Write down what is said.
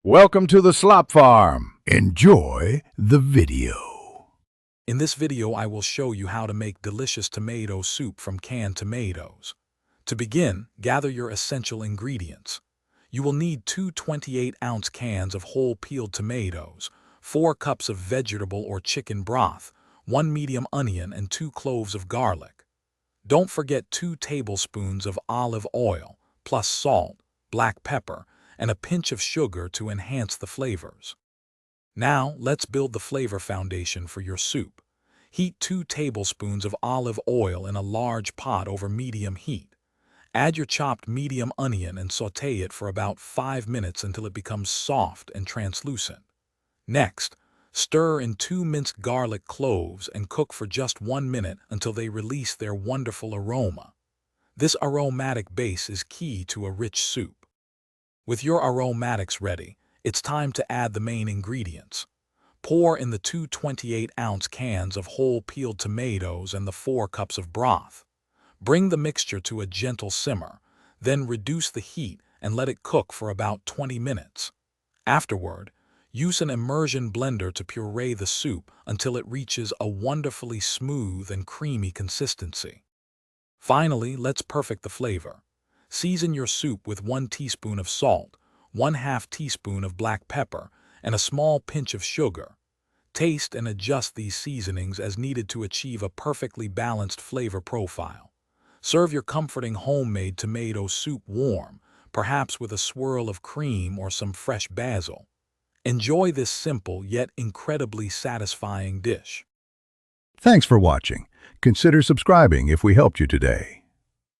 Welcome to the Slop Farm. Enjoy the video. In this video, I will show you how to make delicious tomato soup from canned tomatoes. To begin, gather your essential ingredients. You will need two 28-ounce cans of whole peeled tomatoes, 4 cups of vegetable or chicken broth, 1 medium onion, and 2 cloves of garlic. Don't forget 2 tablespoons of olive oil, plus salt, black pepper, and a pinch of sugar to enhance the flavors. Now, let's build the flavor foundation for your soup. Heat 2 tablespoons of olive oil in a large pot over medium heat. Add your chopped medium onion and sauté it for about 5 minutes until it becomes soft and translucent. Next, stir in 2 minced garlic cloves and cook for just 1 minute until they release their wonderful aroma. This aromatic base is key to a rich soup. With your aromatics ready, it's time to add the main ingredients. Pour in the 2 28-ounce cans of whole peeled tomatoes and the 4 cups of broth. Bring the mixture to a gentle simmer, then reduce the heat and let it cook for about 20 minutes. Afterward, use an immersion blender to puree the soup until it reaches a wonderfully smooth and creamy consistency. Finally, let's perfect the flavor. Season your soup with 1 teaspoon of salt, 1/2 teaspoon of black pepper, and a small pinch of sugar. Taste and adjust these seasonings as needed to achieve a perfectly balanced flavor profile. Serve your comforting homemade tomato soup warm, perhaps with a swirl of cream or some fresh basil. Enjoy this simple yet incredibly satisfying dish. Thanks for watching. Consider subscribing if we helped you today.